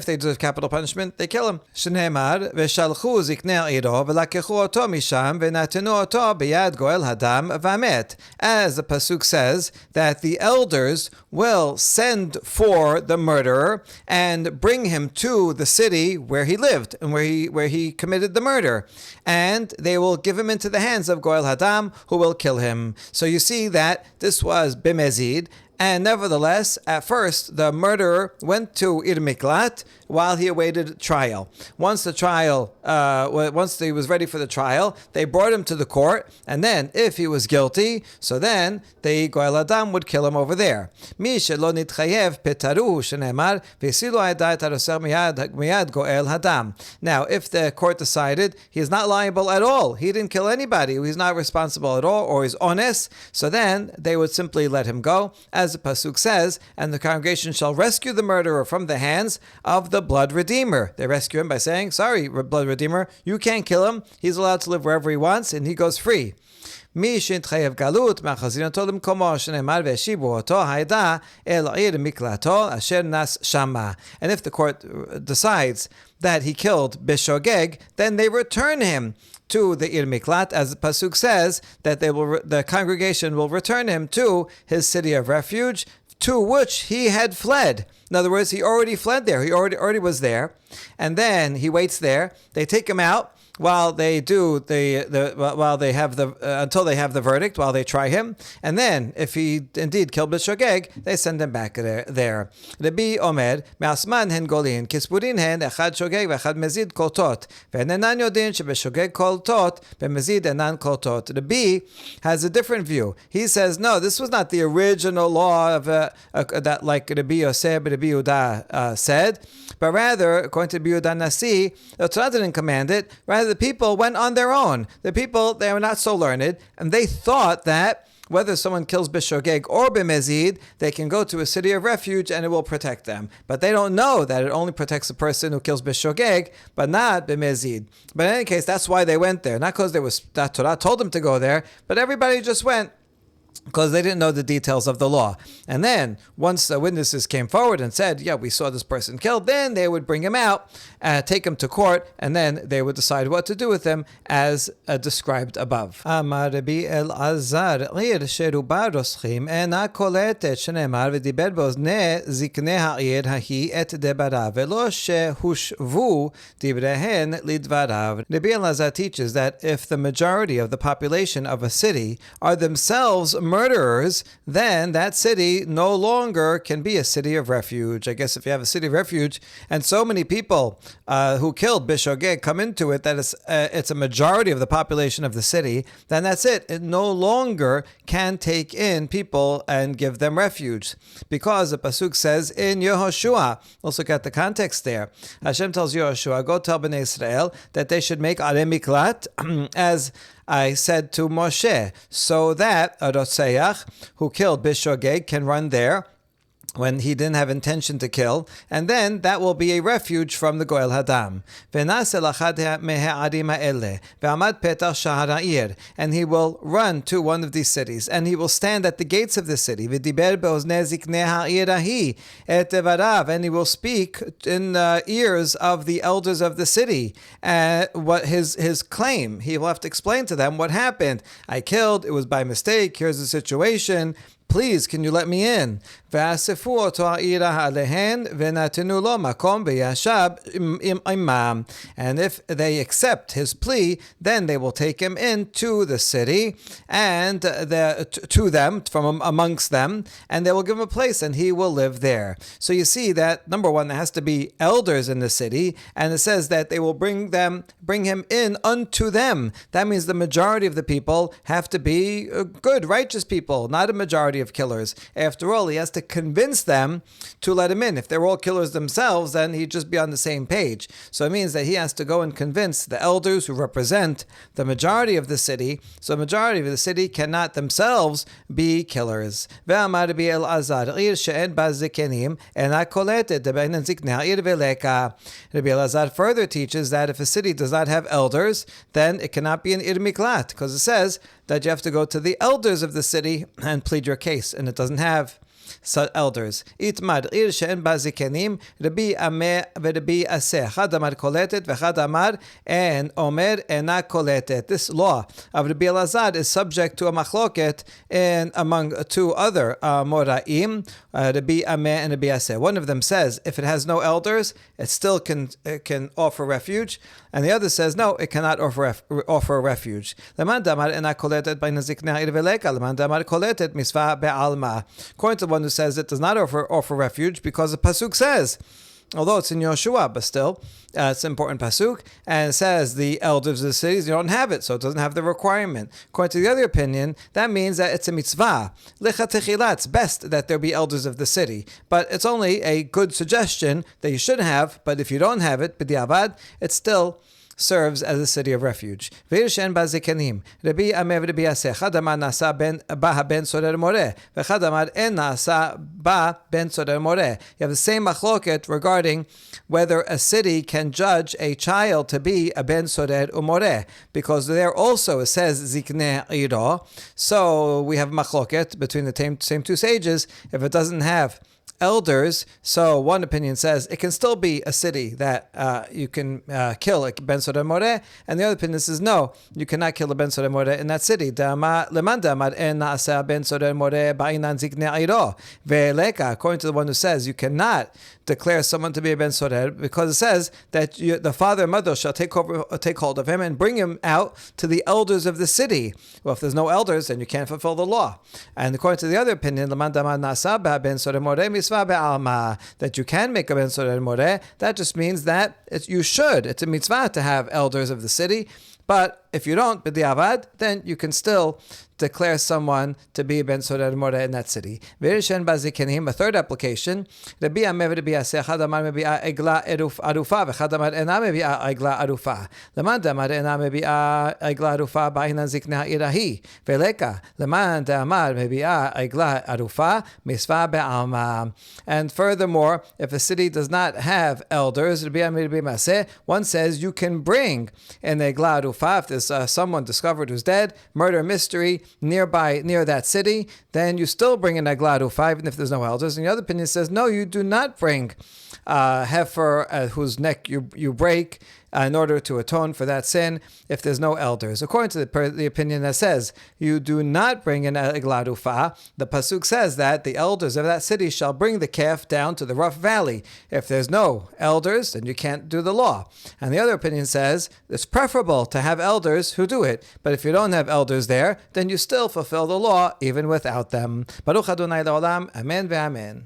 A: they deserve capital punishment, they kill him. Shneimar, v'shalchu ziknei iro, v'lakechu oto misham, v'natenu oto b'yad goel hadam v'amet. As the pasuk says, that the elders will send for the murderer and bring him to the city where he lived and where he committed the murder, and they will give him into the hands of Goel Hadam, who will kill him. So you see that this was b'mezid, and nevertheless, at first, the murderer went to Ir Miklat while he awaited trial. Once he was ready for the trial, they brought him to the court, and then, if he was guilty, so then the Goel Adam would kill him over there. Mi shelo nitchayev petaruhu shenemar v'esilu ha'edah et haroser miyad Goel Hadam. Now, if the court decided he is not liable at all, he didn't kill anybody, he's not responsible at all, or he's honest, so then they would simply let him go, as the pasuk says, and the congregation shall rescue the murderer from the hands of the blood redeemer. They rescue him by saying, sorry, blood redeemer, you can't kill him. He's allowed to live wherever he wants, and he goes free. And if the court decides that he killed b'shogeg, then they return him to the Ir Miklat, as the pasuk says, that the congregation will return him to his city of refuge, to which he had fled. In other words, he already fled there. He already was there, and then he waits there. They take him out while they do until they have the verdict, while they try him, and then if he indeed killed b'shogeg, they send him back there. Rabbi Omer, me'asman hen golin, kispurin hen echad shogeg ve'echad mezid koltot, ve'enan yodin shebeshogeg koltot, be'mezid enan koltot. Rabbi has a different view. He says, no, this was not the original law of that, like Rabbi Yosef, Rabbi Yehuda said, but rather, according to Rabbi Yehuda Nasi, the Torah didn't command it. Rather, the people went on their own. The people, they were not so learned, and they thought that whether someone kills b'shogeg or b'mezid, they can go to a city of refuge and it will protect them. But they don't know that it only protects a person who kills b'shogeg, but not b'mezid. But in any case, that's why they went there. Not because that Torah told them to go there, but everybody just went because they didn't know the details of the law. And then, once the witnesses came forward and said, yeah, we saw this person killed, then they would bring him out, take him to court, and then they would decide what to do with him, as described above. Amar Rabbi Elazar, עיר שרובה רוסחים, אינה קולטת שנאמר ודיבר באוזני זקני העיר ההיא את דבריו, ולא שהושבו דבריהן לדבריו. Rabbi Elazar teaches that if the majority of the population of a city are themselves murderers, then that city no longer can be a city of refuge. I guess if you have a city of refuge and so many people who killed b'shogeg come into it, that it's a majority of the population of the city, then that's it. It no longer can take in people and give them refuge. Because the pasuk says in Yehoshua, let's look at the context there. Hashem tells Yehoshua, go tell Bnei Israel that they should make arei miklat as I said to Moshe, so that a Rotseach who killed b'shogeg can run there when he didn't have intention to kill, and then that will be a refuge from the Goel Hadam. And he will run to one of these cities, and he will stand at the gates of the city, and he will speak in the ears of the elders of the city, what his claim. He will have to explain to them what happened. I killed, it was by mistake, here's the situation. Please, can you let me in? And if they accept his plea, then they will take him into the city and to them, from amongst them, and they will give him a place, and he will live there. So you see that, number one, there has to be elders in the city, and it says that they will bring him in unto them. That means the majority of the people have to be good, righteous people, not a majority of killers. After all, he has to convince them to let him in. If they're all killers themselves, then he'd just be on the same page. So it means that he has to go and convince the elders who represent the majority of the city. So the majority of the city cannot themselves be killers. Rabbi Elazar further teaches that if a city does not have elders, then it cannot be an ir miklat, because it says that you have to go to the elders of the city and plead your case, and it doesn't have elders. Itmar ir she'en ba zikenim, Rabbi Ameh v'Rabbi Aseh. Chad amar koletet v'chad amar en omer ena koletet. This law of Rabbi Elazar is subject to a machloket among two other moraim, Rabbi Ameh and Rabbi Aseh. One of them says if it has no elders, it still can offer refuge, and the other says no, it cannot offer refuge. Leman damar ena koletet by naziknei ir veleka. Leman damar koletet misva be'alma. According to one who says it does not offer refuge, because the pasuk says, although it's in Yoshua, but still, it's an important pasuk, and it says the elders of the cities, you don't have it, so it doesn't have the requirement. According to the other opinion, that means that it's a mitzvah. Lechatechila, it's best that there be elders of the city, but it's only a good suggestion that you should have, but if you don't have it, b'diavad, it's still serves as a city of refuge. Rabbi Ameh v'Rabbi Aseh. Chad amar nasa ba ben sorer moreh, v'chad amar en nasa ba ben sorer moreh. You have the same machloket regarding whether a city can judge a child to be a ben sorer umoreh, because there also it says ziknei iro. So we have machloket between the same two sages. If it doesn't have elders, so one opinion says it can still be a city that you can kill a ben sorer moreh, and the other opinion says no, you cannot kill a ben sorer moreh in that city. According to the one who says you cannot declare someone to be a ben sorer, because it says that the father and mother shall take hold of him and bring him out to the elders of the city. Well, if there's no elders, then you can't fulfill the law. And according to the other opinion, that you can make a ben sorer moreh, that just means that you should. It's a mitzvah to have elders of the city, but if you don't, b'diavad, then you can still declare someone to be ben sorer moreh in that city. A third application, Rabbi Ameh v'Rabbi Aseh, chad amar mebi'a egla arufa, v'chad amar ena mebi'a egla arufa. Leman damar ena mebi'a egla arufa ba'inan ziknei ha'ir ahi, ve'leka leman damar mebi'a egla arufa misva be'alma. And furthermore, if a city does not have elders, Rabbi Ameh v'Rabbi Aseh, one says you can bring an egla arufa if there's someone discovered who's dead, murder mystery, near that city, then you still bring an egla arufa even if there's no elders. And the other opinion says no, you do not bring heifer whose neck you break in order to atone for that sin if there's no elders. According to the opinion that says you do not bring an egla arufa, the pasuk says that the elders of that city shall bring the calf down to the rough valley. If there's no elders, then you can't do the law. And the other opinion says it's preferable to have elders who do it, but if you don't have elders there, then you still fulfill the law even without them. Baruch Adonai La'olam, Amen ve'amen.